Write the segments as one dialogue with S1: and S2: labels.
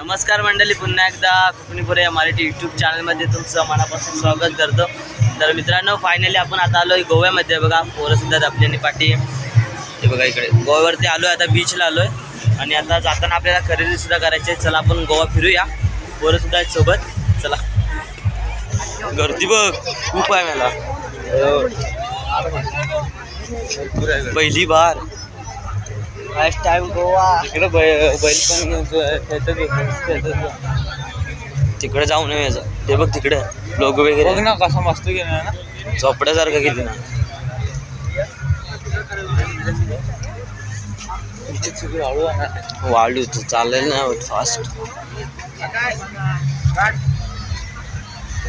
S1: नमस्कार मंडळी, पुन्हा एकदा कोकणीपुरे या मराठी यूट्यूब चॅनलमध्ये तुमचं मनापासून स्वागत करतो। तर मित्रांनो, फायनली आपण आता आलो आहे गोव्यामध्ये। बघा पोरं सुद्धा आपल्यानी पाठी हे बघा इकडे गोव्यावरती आलो आहे, आता बीचला आलो आहे आणि आता जाताना आपल्याला खरेदी सुद्धा करायची आहे। चला आपण गोवा फिरूया, पोरं सुद्धा आहेत सोबत। चला, गर्दी बघ खूप आहे मला, पहिली बार फर्स्ट टाइम गोवा। इकडे बैल पण तिकडे जाऊ नये, ते बघ तिकडे लोक वगैरे ना, कसं मस्त गेलं ना, झोपड्यासारखं गेली ना। वाढू चालेल ना फास्ट,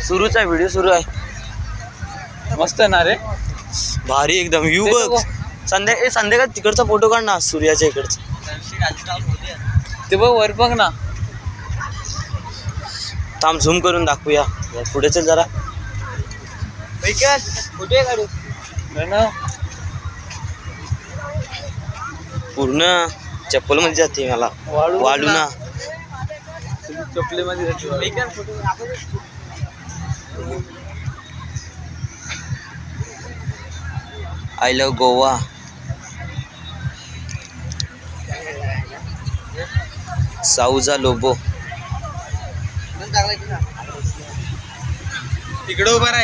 S1: सुरूच आहे, व्हिडिओ सुरू आहे। मस्त आहे ना रे, भारी एकदम व्ह्यू बघ। संध्याकाळ तिकडचा फोटो काढ ना, सूर्याच्या इकडचा ते बघ वर बघ ना। थांब झूम करून दाखवूया, पुढे चल जरा, कुठे काढू पूर्ण चप्पल मध्ये जाते मला, वाढू ना चप्पलीमध्ये आय लव गोवा। साऊजा लोबो
S2: इकडे उभा राहा,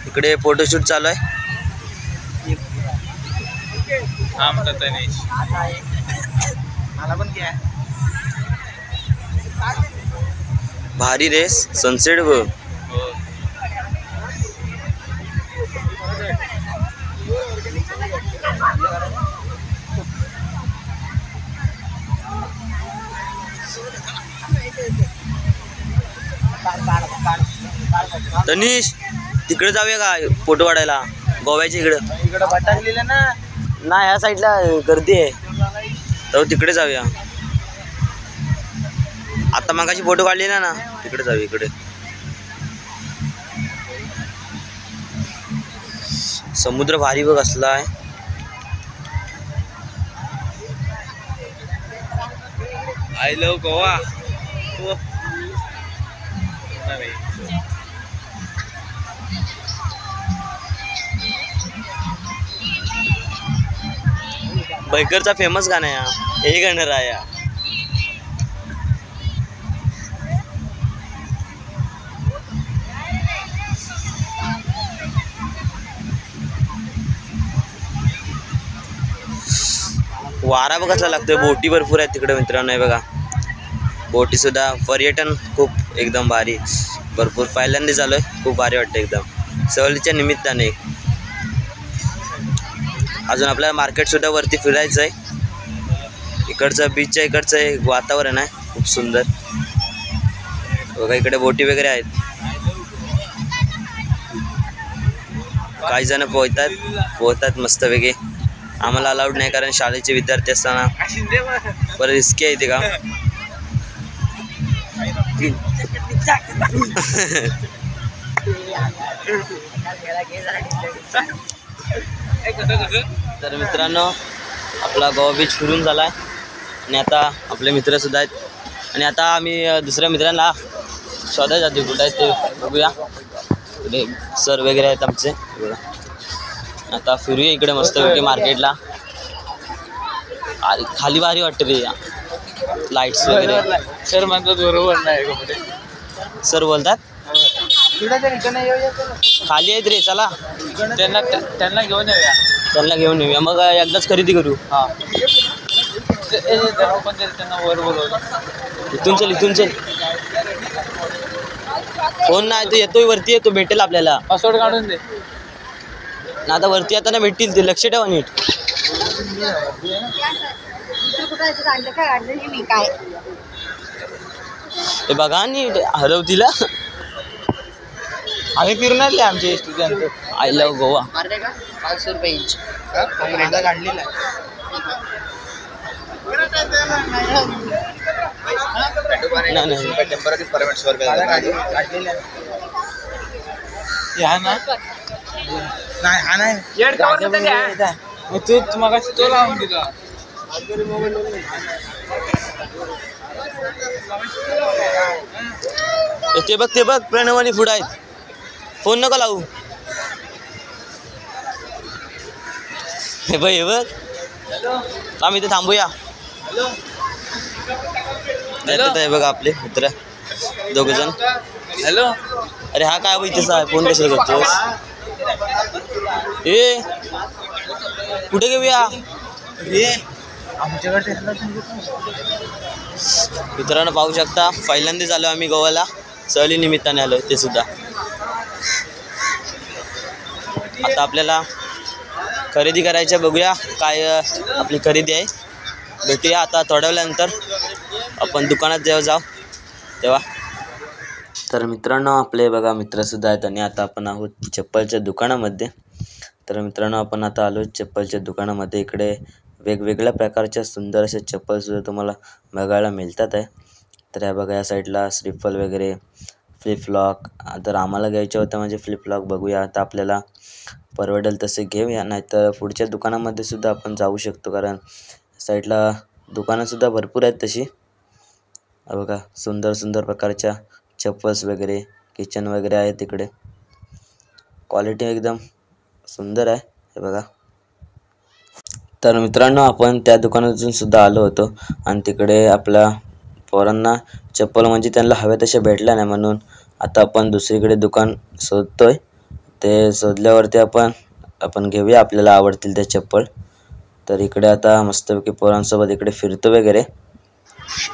S1: इकडे फोटोशूट चालू आहे।
S2: मला पण घ्या,
S1: भारी रेस सनसेट बघ। तनिष तिकडे जाऊया का फोटो काढायला, गोव्याच्या इकडं
S2: भटकलेलं
S1: ना, ह्या साईडला गर्दी आहे, तर तिकडे जाऊया। आता मगाशी फोटो काढलेला ना, तिकडे जाऊया। इकडे समुद्र भारी बघ असला आहे।
S2: I love Goa.
S1: बैकरचा फेमस गाणं आहे, हे गाणं राया। वारा बघ कसला लागतोय, बोटी भरपूर आहेत तिकडे मित्रांनो। हे बघा बोटी सुद्धा, पर्यटन खूप एकदम भारी, भरपूर पहिल्यांदा झालोय, खूप भारी वाटतं एकदम सहलीच्या निमित्ताने। अजून आपल्याला मार्केट सुद्धा वरती फिरायचं आहे। इकडचं बीचच्या इकडचं एक वातावरण आहे खूप सुंदर बघा, इकडे बोटी वगैरे आहेत, काही जण पोहतात मस्त वेगळे। आम्हाला अलाउड नाही, कारण शाळेचे विद्यार्थी असताना बरं रिस्की आहे ते का। तर मित्रांनो, आपला गोवा बीच फिरून झाला आहे आणि आता आपले मित्र सुद्धा आहेत आणि आता आम्ही दुसऱ्या मित्रांना शोधायला जातो, कुठं आहेत ते बघूया। इकडे सर वगैरे आहेत आमचे, आता फिरूया इकडे मस्तपैकी मार्केटला। अरे खाली भारी वाटतं रे, लाईट्स वगैरे।
S2: सर म्हणतात बरोबर नाही,
S1: सर बोलतात खाली आहेत रे, चला
S2: त्यांना
S1: घेऊन येऊया, मग एकदाच खरेदी करू।
S2: त्यांना वर बोलवलं,
S1: इथून चल फोन नाही, तो येतोय वरती, येतो भेटेल आपल्याला,
S2: पासवर्ड काढून दे
S1: ना। आता वरती आता ना भेटतील ते, लक्ष ठेवा नीट। ते बघा नीट हरवतीला।
S2: आम्ही फिरून आले, आमचे स्टुडंट।
S1: I love Goa.
S2: 500 रुपये इंच काढलेला
S1: टेम्पररी परमिट 100 रुपये
S2: नाही, हा नाही, तू मग तो लावून दिला।
S1: ते बघ प्रणव आणि फूड आहेत. फोन नको लावू. हे बघ आम्ही इथे थांबूया. आहे बघा आपले मित्र दोघ जण.
S2: हॅलो.
S1: अरे हा काय इथेच आहे. फोन कशाला करतोस? ए कुठे घेऊया?
S2: आमच्याकडे
S1: मित्रांनो पाहू शकता पहिल्यांदाच आलो आम्ही गोव्याला. सहली निमित्ताने आलो ते सुद्धा. आता आपल्याला खरेदी करायच्या बघूया काय आपली खरेदी आहे. भेटूया आता थोड्या वेळानंतर. आपण दुकानात जेव्हा जाऊ तेव्हा. तर मित्रांनो आपले बघा मित्रसुद्धा आहेत आणि आता आपण आहोत चप्पलच्या दुकानामध्ये. तर मित्रांनो आपण आता आलो चप्पलच्या दुकानामध्ये. इकडे वेगवेगळ्या प्रकारच्या सुंदर असे चप्पलसुद्धा तुम्हाला बघायला मिळतात आहे. तर या बघा या साईडला श्रीफल वगैरे फ्लिपफ्लॉप. तर आम्हाला घ्यायच्या होत्या म्हणजे फ्लिपफ्लॉप. बघूया आता आपल्याला परवडेल तसे घेऊया, नाहीतर पुढच्या दुकानामध्ये सुद्धा आपण जाऊ शकतो, कारण साईडला दुकानंसुद्धा भरपूर आहेत तशी. बघा सुंदर सुंदर प्रकारच्या चप्पल्स वगैरे किचन वगैरे आहे तिकडे. क्वालिटी एकदम सुंदर आहे हे बघा. तर मित्रांनो आपण त्या दुकानातून सुद्धा आलो होतो आणि तिकडे आपल्या पोरांना चप्पल म्हणजे त्यांना हव्या तशा भेटल्या नाही, म्हणून आता आपण दुसरीकडे दुकान शोधतोय. ते शोधल्यावरती आपण घेऊया आपल्याला आवडतील त्या चप्पल. तर इकडे आता मस्तपैकी पोरांसोबत इकडे फिरतो वगैरे.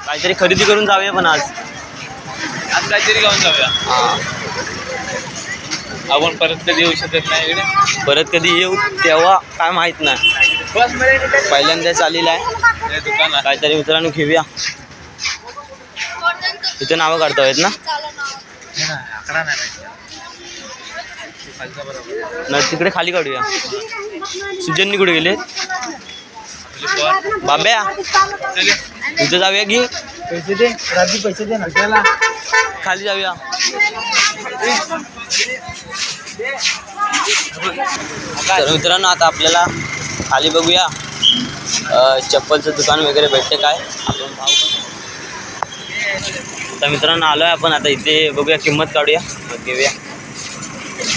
S1: काहीतरी खरेदी करून जाऊया पण आज
S2: काहीतरी घेऊन जाऊया. आपण परत कधी येऊ शकत नाही इकडे.
S1: परत कधी येऊ तेव्हा काय माहीत नाही. पहिल्यांदाच आलेलं आहे
S2: दुकान.
S1: काहीतरी मित्रांनो घेऊया. तिथे नावं काढता आहेत ना.
S2: आकडा नाही
S1: तिकडे खाली काढूया. सुजननी कुठे गेले? बाब्या तिथे जाऊया की.
S2: पैसे दे राजू, पैसे दे ना त्याला.
S1: खाली जाऊया. तर मित्रांनो आता आपल्याला खाली बघूया चप्पलचं दुकान वगैरे भेटते काय आपण भाव. तर मित्रांनो आलो आहे आपण आता इथे. बघूया किंमत काढूया मग घेऊया.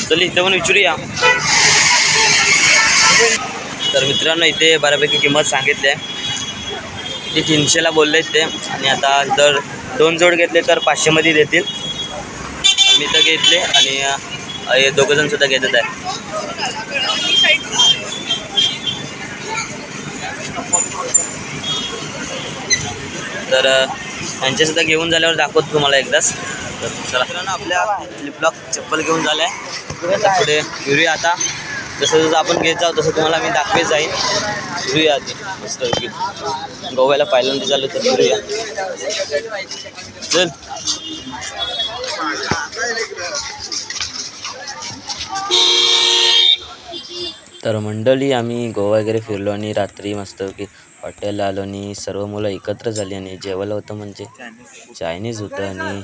S1: चल इथे पण विचारूया. तर मित्रांनो इथे बऱ्यापैकी किंमत सांगितली आहे. ते 300ला बोलले ते, आणि आता जर 2 जोड घेतले तर 500 मध्ये देतील. मी तर घेतले आणि दोघंजण सुद्धा घेतात आहे. तर त्यांच्यासुद्धा घेऊन झाल्यावर दाखवतो तुम्हाला एकदाच. तर चला मित्रांनो आपल्या फ्लिपफ्लॉप चप्पल घेऊन झालं आहे. पुढे फिरूया आता. जसं जसं आपण घेत जाऊ तसं तुम्हाला मी दाखवेत जाईन. फिरूया आधी मस्त गोव्याला पहिल्यांदा झालं तर फिरूया. चल तर मंडळी आम्ही गोवा वगैरे फिरलो आणि रात्री मस्तपैकी हॉटेलला आलो आणि सर्व मुलं एकत्र झाली आणि जेवायला होतं म्हणजे चायनीज होतं. आणि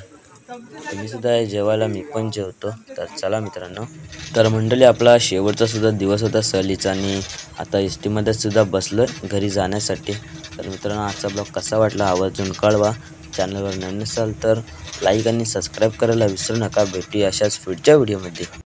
S1: तुम्ही सुद्धा जेवायला मी पण जेवतो. तर चला मित्रांनो. तर मंडळी आपला शेवटचा सुद्धा दिवस होता सहलीचा आणि आता एस टीमध्ये सुद्धा बसलो घरी जाण्यासाठी. तर मित्रांनो आजचा ब्लॉग कसा वाटला आवर्जून कळवा. चॅनलवर नवीन असाल तर लाईक आणि सबस्क्राईब करायला विसरू नका. भेटूया अशाच पुढच्या व्हिडिओमध्ये.